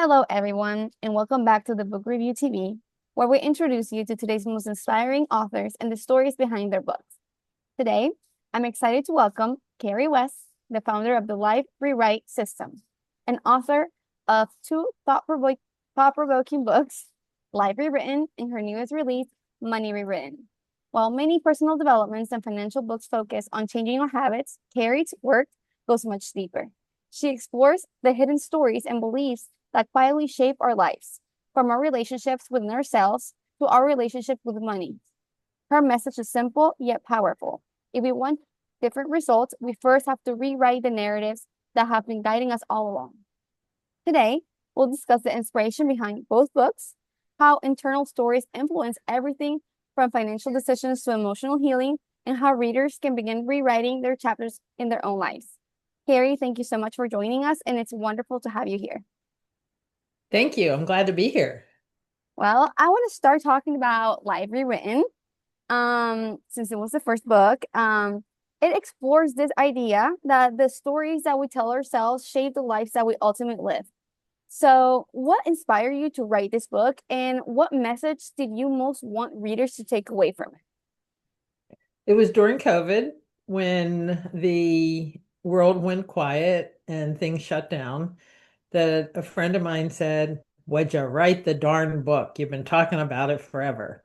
Hello, everyone, and welcome back to the Book Review TV, where we introduce you to today's most inspiring authors and the stories behind their books. Today, I'm excited to welcome Carrie West, the founder of the Life Rewrite System, and author of two thought-provoking books, Life Rewritten and her newest release, Money Rewritten. While many personal developments and financial books focus on changing our habits, Carrie's work goes much deeper. She explores the hidden stories and beliefs that quietly shape our lives, from our relationships within ourselves to our relationship with money. Her message is simple yet powerful. If we want different results, we first have to rewrite the narratives that have been guiding us all along. Today, we'll discuss the inspiration behind both books, how internal stories influence everything from financial decisions to emotional healing, and how readers can begin rewriting their chapters in their own lives. Carrie, thank you so much for joining us, and it's wonderful to have you here. Thank you. I'm glad to be here. Well, I want to start talking about Life Rewritten. Since it was the first book, it explores this idea that the stories that we tell ourselves shape the lives that we ultimately live. So, what inspired you to write this book, and what message did you most want readers to take away from it? It was during COVID when the world went quiet and things shut down that a friend of mine said, "Would you write the darn book? You've been talking about it forever."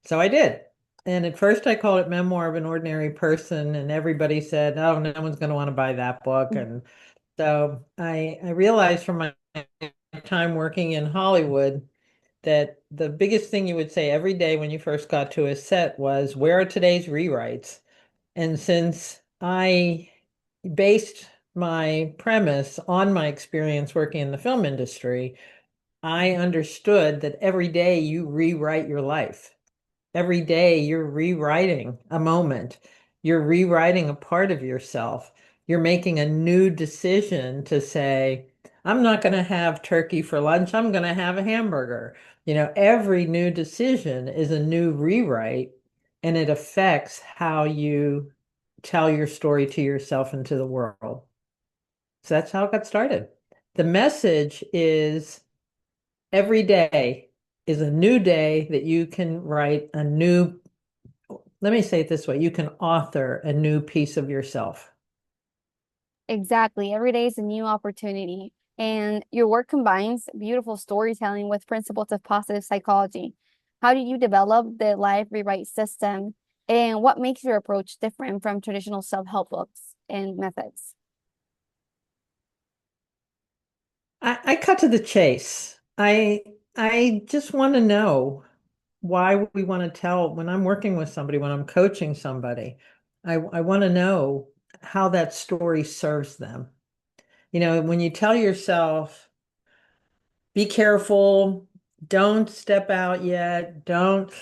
So I did. And at first I called it Memoir of an Ordinary Person, and everybody said, "Oh, no one's going to want to buy that book." And so I realized from my time working in Hollywood that the biggest thing you would say every day when you first got to a set was, "Where are today's rewrites?" And since I based my premise on my experience working in the film industry, I understood that every day you rewrite your life. Every day you're rewriting a moment. You're rewriting a part of yourself. You're making a new decision to say, "I'm not going to have turkey for lunch. I'm going to have a hamburger." Every new decision is a new rewrite, and it affects how you tell your story to yourself and to the world. So that's how it got started. The message is every day is a new day that you can write a new, let me say it this way, you can author a new piece of yourself. Exactly. Every day is a new opportunity. And your work combines beautiful storytelling with principles of positive psychology. How do you develop the life rewrite system? And what makes your approach different from traditional self-help books and methods? I cut to the chase. I just want to know why we want to tell when I'm working with somebody, when I'm coaching somebody, I want to know how that story serves them. When you tell yourself, "Be careful, don't step out yet, don't,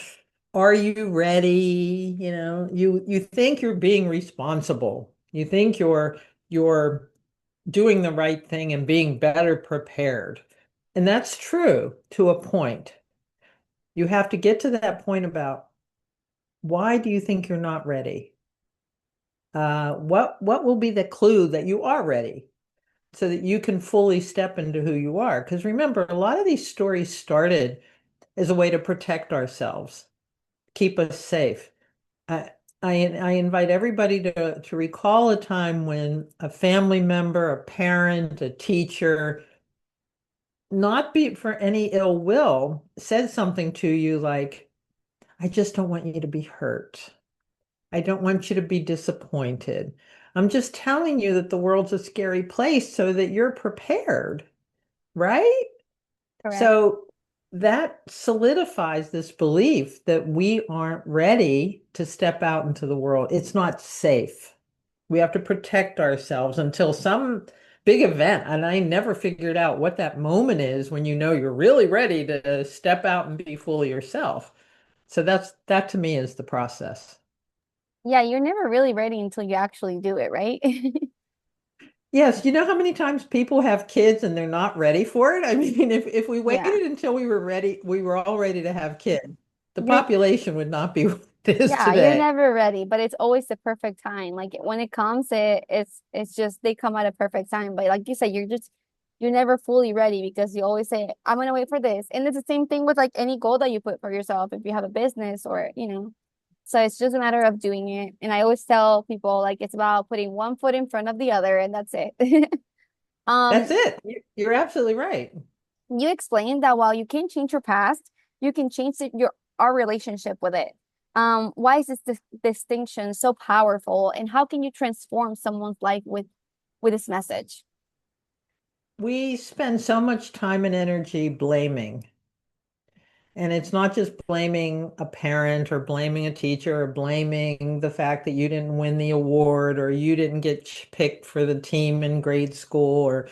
are you ready?" You think you're being responsible. You think you're doing the right thing and being better prepared. And that's true to a point. You have to get to that point about, why do you think you're not ready? What will be the clue that you are ready so that you can fully step into who you are? Because remember, a lot of these stories started as a way to protect ourselves, keep us safe. I, I invite everybody to recall a time when a family member, a parent, a teacher, not be for any ill will, said something to you like, "I just don't want you to be hurt. I don't want you to be disappointed. I'm just telling you that the world's a scary place so that you're prepared," right? Correct. So that solidifies this belief that we aren't ready to step out into the world. It's not safe. We have to protect ourselves until some big event. And I never figured out what that moment is when you know you're really ready to step out and be fully yourself. So that to me is the process. Yeah, you're never really ready until you actually do it, right? Yes, you know how many times people have kids and they're not ready for it? I mean, if we Yeah. waited until we were ready, we were all ready to have kids, the You're population would not be what it is yeah, you're today. never ready, but it's always the perfect time. Like when it comes, it's just they come at a perfect time. But like you said, you're never fully ready because you always say, I'm gonna wait for this. And it's the same thing with like any goal that you put for yourself if you have a business or, So it's just a matter of doing it. And I always tell people like it's about putting one foot in front of the other and that's it. That's Um, it. You're absolutely right. you explained that while you can change your past, you can change your our relationship with it. Why is this distinction so powerful, and how can you transform someone's life with this message? We spend so much time and energy blaming. And it's not just blaming a parent or blaming a teacher or blaming the fact that you didn't win the award or you didn't get picked for the team in grade school or,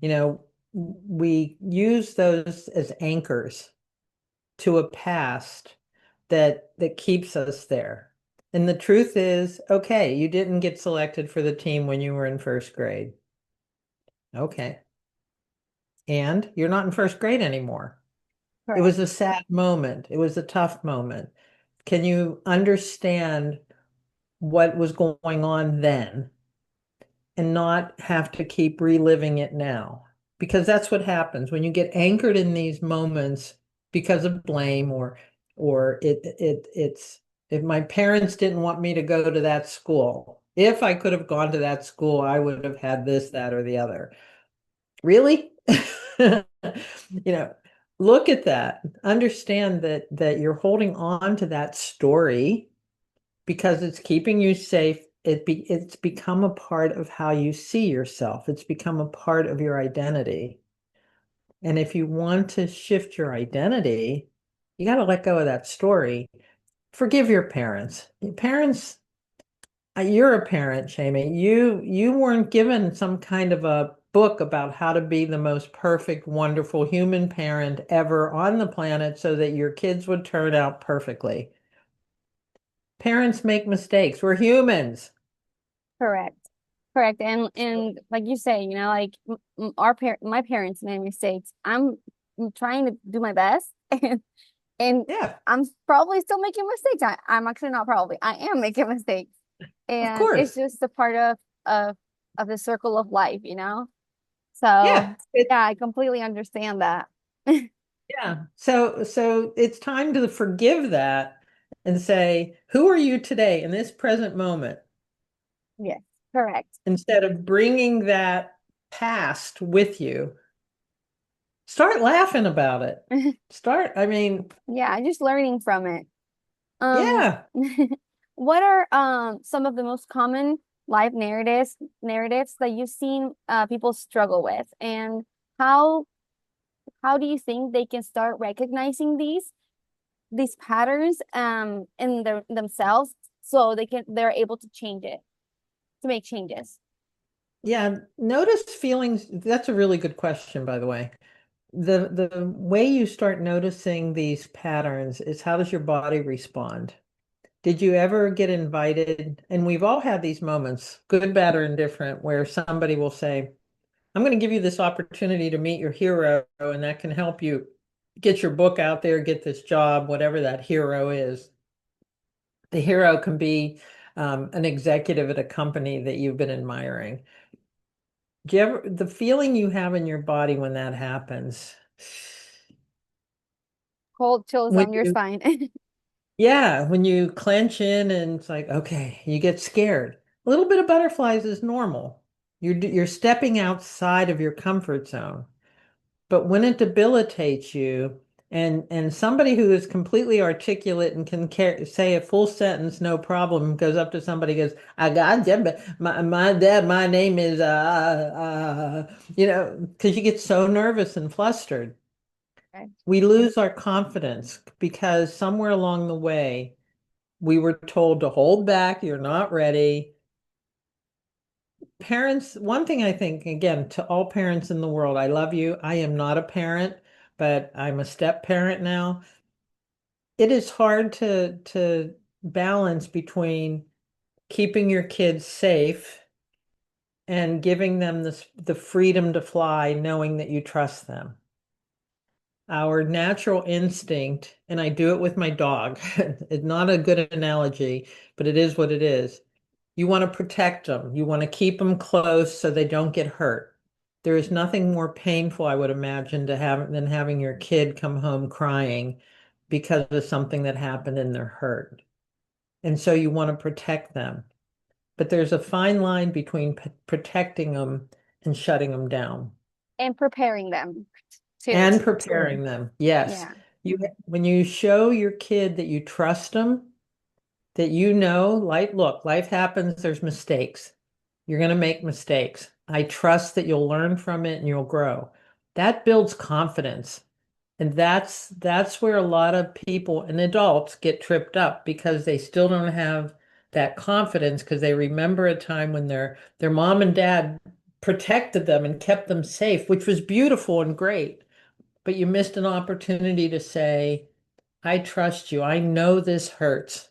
you know, we use those as anchors to a past that keeps us there. And the truth is, okay, you didn't get selected for the team when you were in first grade. Okay. And you're not in first grade anymore. It Correct. was a sad moment. It was a tough moment. Can you understand what was going on then and not have to keep reliving it now? Because that's what happens when you get anchored in these moments because of blame or it's if my parents didn't want me to go to that school. If I could have gone to that school, I would have had this, that, or the other. Really? You know, look at that. Understand that you're holding on to that story because it's keeping you safe. It's become a part of how you see yourself. It's become a part of your identity. And if you want to shift your identity, you got to let go of that story. Forgive your parents. Your parents, you're a parent, Jamie. You weren't given some kind of a book about how to be the most perfect, wonderful human parent ever on the planet so that your kids would turn out perfectly. Parents make mistakes. We're humans. Correct. Correct. And like you say, like my parents made mistakes. I'm trying to do my best and Yeah, I'm probably still making mistakes. I'm actually not probably. I am making mistakes. of And it's course. just a part of of the circle of life. Yeah, So yeah, I completely understand that. yeah. So it's time to forgive that and say, who are you today in this present moment? Yes, correct. Instead of bringing that past with you. Start laughing about it. I mean, Yeah, just learning from it. Um, yeah. what are some of the most common life narratives that you've seen people struggle with, and how how do you think they can start recognizing these patterns in themselves so they're able to change it, to make changes? Yeah, notice feelings. That's a really good question, by the way. The way you start noticing these patterns is how does your body respond? Did you ever get invited? And we've all had these moments, good, bad, or indifferent, where somebody will say, I'm going to give you this opportunity to meet your hero, and that can help you get your book out there, get this job, whatever that hero is. The hero can be an executive at a company that you've been admiring. Do you ever, the feeling you have in your body when that happens, Cold chills when down your you, spine. yeah, when you clench in and it's like, okay, you get scared. A little bit of butterflies is normal. You're stepping outside of your comfort zone. But when it debilitates you, and somebody who is completely articulate and can say a full sentence, no problem, goes up to somebody, goes, I got you, but my dad, my name is, because you get so nervous and flustered. Okay. We lose our confidence because somewhere along the way, we were told to hold back, you're not ready. Parents, one thing I think, again, to all parents in the world, I love you. I am not a parent, but I'm a step parent now. It is hard to balance between keeping your kids safe and giving them the freedom to fly, knowing that you trust them. Our natural instinct, and I do it with my dog. It's not a good analogy, but it is what it is. You want to protect them. You want to keep them close so they don't get hurt. there is nothing more painful, I would imagine, to have than having your kid come home crying because of something that happened and they're hurt. And so you want to protect them. But there's a fine line between protecting them and shutting them down And preparing them too. and preparing them. Yes. Yeah. When you show your kid that you trust them, that you know, look, life happens, there's mistakes. You're going to make mistakes. I trust that you'll learn from it and you'll grow. That builds confidence. And that's where a lot of people and adults get tripped up because they still don't have that confidence because they remember a time when their mom and dad protected them and kept them safe, which was beautiful and great. But you missed an opportunity to say, I trust you. I know this hurts,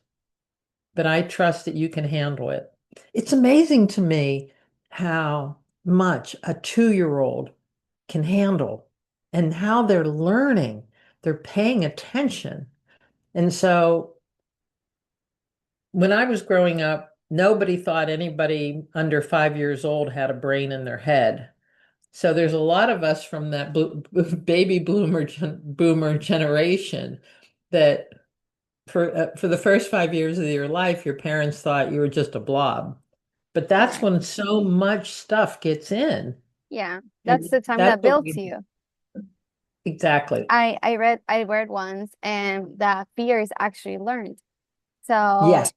but I trust that you can handle it. It's amazing to me how much a 2-year-old can handle and how they're learning. They're paying attention. And so when I was growing up, nobody thought anybody under 5 years old had a brain in their head. So there's a lot of us from that baby boomer generation that for the first 5 years of your life, your parents thought you were just a blob. But that's Correct. when so much stuff gets in. Yeah. That's And the time that's that what builds we you. exactly. I read once and that fear is actually learned. So, Yes.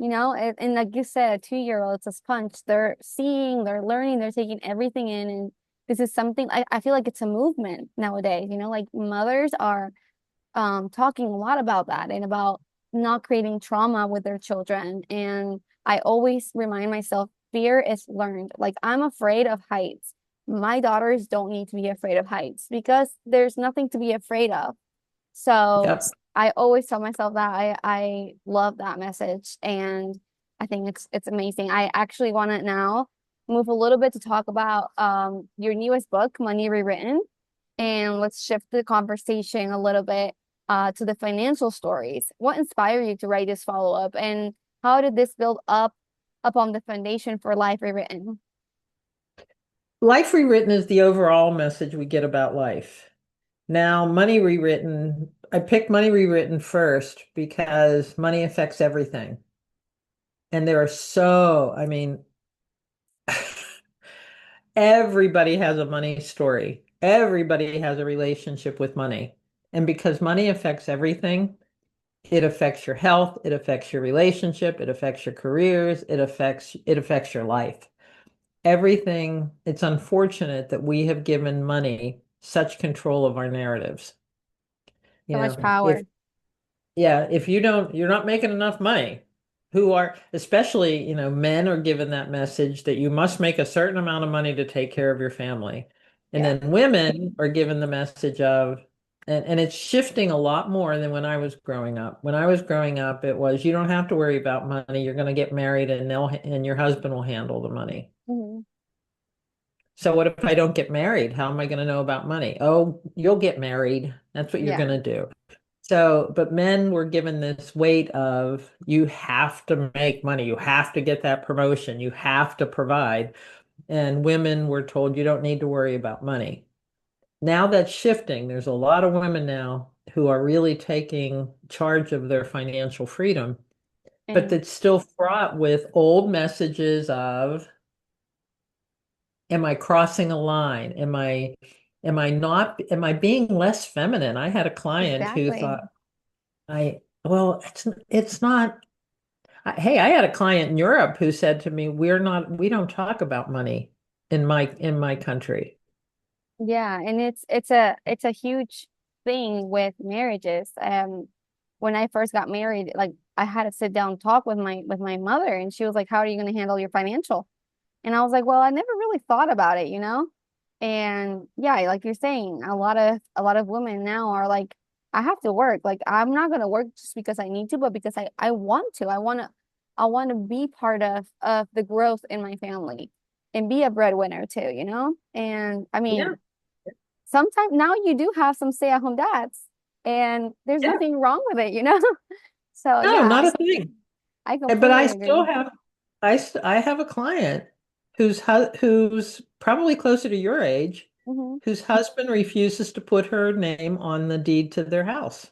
and like you said, a 2-year-old, it's a sponge. They're seeing, they're learning, they're taking everything in. And this is something I feel like it's a movement nowadays, like mothers are talking a lot about that and about not creating trauma with their children. And I always remind myself, fear is learned. Like I'm afraid of heights. My daughters don't need to be afraid of heights because there's nothing to be afraid of. So Yep. I always tell myself that I love that message and I think it's amazing. I actually want to now move a little bit to talk about your newest book, Money Rewritten, and let's shift the conversation a little bit to the financial stories. What inspired you to write this follow-up and how did this build up upon the foundation for Life Rewritten? Life rewritten is the overall message we get about life. Now, money rewritten, I picked money rewritten first because money affects everything. And there are I mean, everybody has a money story. Everybody has a relationship with money. And because money affects everything, it affects your health, it affects your relationship, it affects your careers, it affects your life. Everything, it's unfortunate that we have given money such control of our narratives. So much If power. yeah, if you're not making enough money. Especially, men are given that message that you must make a certain amount of money to take care of your family. And Yeah. then women are given the message of, and it's shifting a lot more than when I was growing up. When I was growing up, it was you don't have to worry about money. You're going to get married and your husband will handle the money. Mhm. So what if I don't get married? How am I going to know about money? Oh, you'll get married. That's what you're Yeah. going to do. So, but men were given this weight of you have to make money, you have to get that promotion, you have to provide. And women were told you don't need to worry about money. Now that's shifting. There's a lot of women now who are really taking charge of their financial freedom, but And that's still fraught with old messages of, am I crossing a line? Am I being less feminine? I had a client who exactly. thought, well, it's not. Hey, I had a client in Europe who said to me, we don't talk about money in my country. Yeah, and it's a huge thing with marriages. When I first got married, like I had to sit down and talk with my mother, and she was like, "How are you going to handle your financial?" And I was like, "Well, I never really thought about it." And yeah, like you're saying, a lot of women now are like, "I have to work. Like I'm not going to work just because I need to, but because I want to. I want to be part of the growth in my family." And be a breadwinner too. And I Yeah, mean, sometimes now you do have some stay-at-home dads, and there's yeah. nothing wrong with it. So No, yeah, not a thing. I But I completely still agree. have I have a client who's probably closer to your age, Hmm. whose husband refuses to put her name on the deed to their house.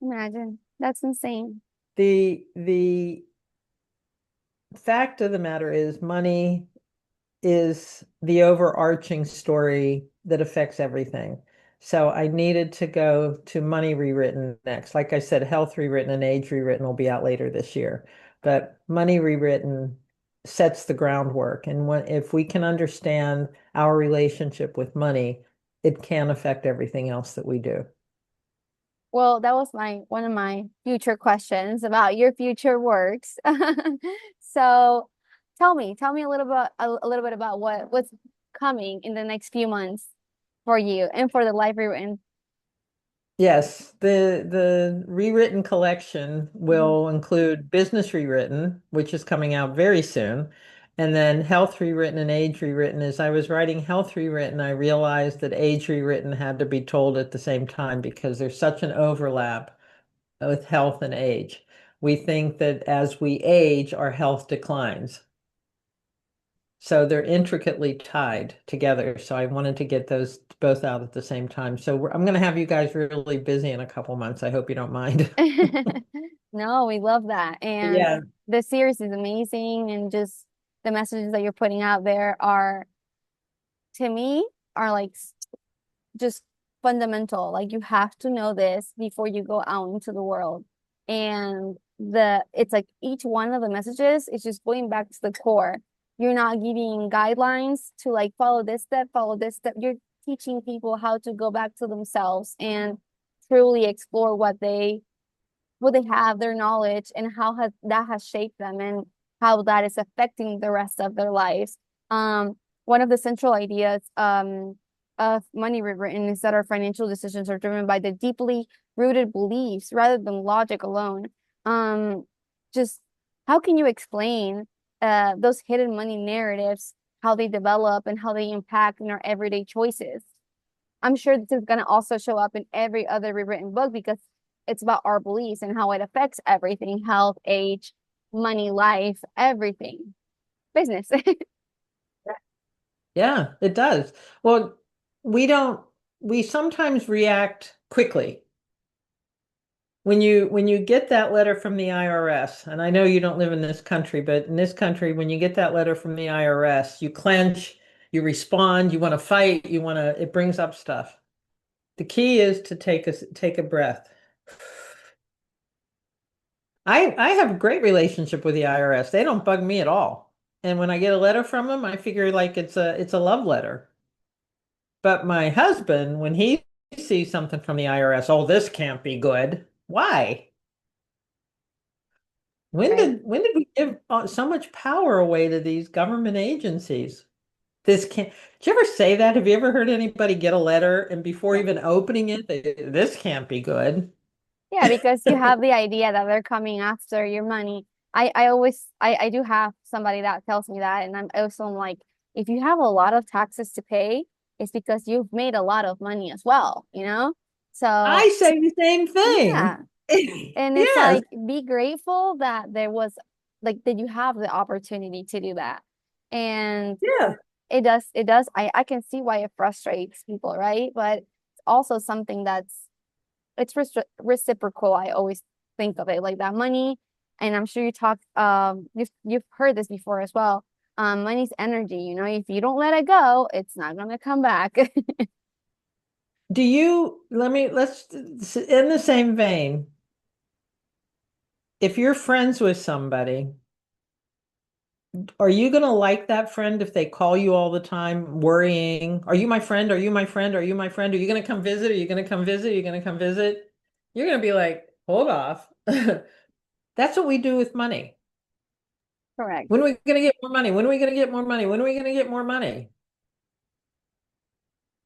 Imagine. That's insane. The fact of the matter is money is the overarching story that affects everything. So I needed to go to Money Rewritten next. Like I said, Health Rewritten and Age Rewritten will be out later this year. But Money Rewritten sets the groundwork. And if we can understand our relationship with money, it can affect everything else that we do. Well, that was my one of my future questions about your future works. So tell me a little bit about what's coming in the next few months for you and for the life rewritten. Yes, the rewritten collection Mhm. will include business rewritten, which is coming out very soon, and then health rewritten and age rewritten. As I was writing health rewritten, I realized that age rewritten had to be told at the same time because there's such an overlap with health and age. We think that as we age, our health declines. So they're intricately tied together. So I wanted to get those both out at the same time. So I'm going to have you guys really busy in a couple months. I hope you don't mind. No, we love that. And Yeah. the series is amazing and just the messages that you're putting out there are to me are like just fundamental. Like you have to know this before you go out into the world. And it's like each one of the messages is just going back to the core. You're not giving guidelines to like follow this step, follow this step. You're teaching people how to go back to themselves and truly explore what they have, their knowledge, and how has shaped them and how that is affecting the rest of their lives. Um, One of the central ideas of Money Rewritten is that our financial decisions are driven by the deeply rooted beliefs rather than logic alone. Um, just how can you explain those hidden money narratives, how they develop and how they impact in our everyday choices? I'm sure this is going to also show up in every other rewritten book because it's about our beliefs and how it affects everything, health, age, money, life, everything, business. Yeah, it does. Well, we don't, we sometimes react quickly. When you get that letter from the IRS, and I know you don't live in this country, but in this country, when you get that letter from the IRS, you clench, you respond, you want to fight, it brings up stuff. The key is to take a breath. I have a great relationship with the IRS. They don't bug me at all. And when I get a letter from them, I figure like it's a love letter. But my husband, when he sees something from the IRS, oh, this can't be good. Why? When Right. did when did we give so much power away to these government agencies? This can't. Did you ever say that? Have you ever heard anybody get a letter and before Yeah. even opening it, this can't be good? Yeah, because you have the idea that they're coming after your money. I do have somebody that tells me that, and I'm also like, if you have a lot of taxes to pay, it's because you've made a lot of money as well, you know? So I say the same yeah. thing. And it's Yes. like be grateful that there was like that you have the opportunity to do that. And Yeah. it does I can see why it frustrates people, right? But it's also something that's it's reciprocal. I always think of it like that money, and I'm sure you've heard this before as well. Money's energy, you know, if you don't let it go, it's not gonna come back. Let's in the same vein, if you're friends with somebody, are you going to like that friend if they call you all the time worrying? Are you my friend? Are you my friend? Are you my friend? Are you going to come visit? Are you going to come visit? Are you going to come visit? You're going to be like, hold off. That's what we do with money. Correct. When are we going to get more money? When are we going to get more money? When are we going to get more money?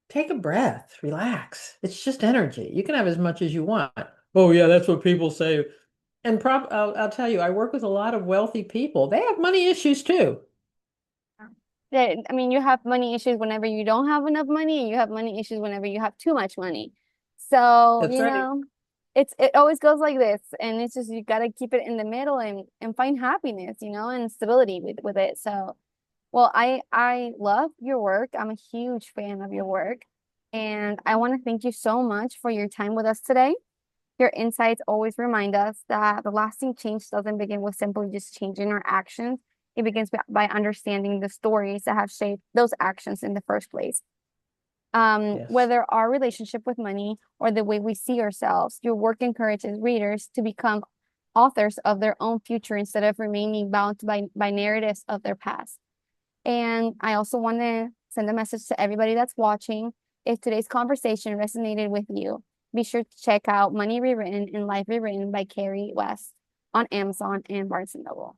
Take a breath, relax. It's just energy. You can have as much as you want. Oh, yeah, that's what people say. And I'll tell you, I work with a lot of wealthy people. They have money issues too. Yeah, I mean, you have money issues whenever you don't have enough money, and you have money issues whenever you have too much money. So, That's right. it always goes like this, and it's just you gotta keep it in the middle and find happiness, you know, and stability with it. So, Well, I love your work. I'm a huge fan of your work, and I want to thank you so much for your time with us today. Your insights always remind us that the lasting change doesn't begin with simply just changing our actions. It begins by understanding the stories that have shaped those actions in the first place. Yes. Whether our relationship with money or the way we see ourselves, your work encourages readers to become authors of their own future instead of remaining bound by narratives of their past. And I also want to send a message to everybody that's watching. If today's conversation resonated with you, be sure to check out Money Rewritten and Life Rewritten by Carrie West on Amazon and Barnes& and Noble.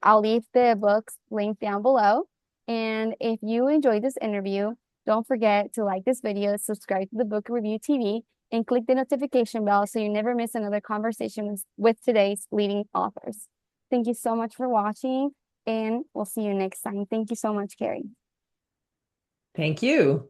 I'll leave the books linked down below. And if you enjoyed this interview, don't forget to like this video, subscribe to the Book Review TV, and click the notification bell so you never miss another conversation with today's leading authors. Thank you so much for watching, and we'll see you next time. Thank you so much, Carrie. Thank you.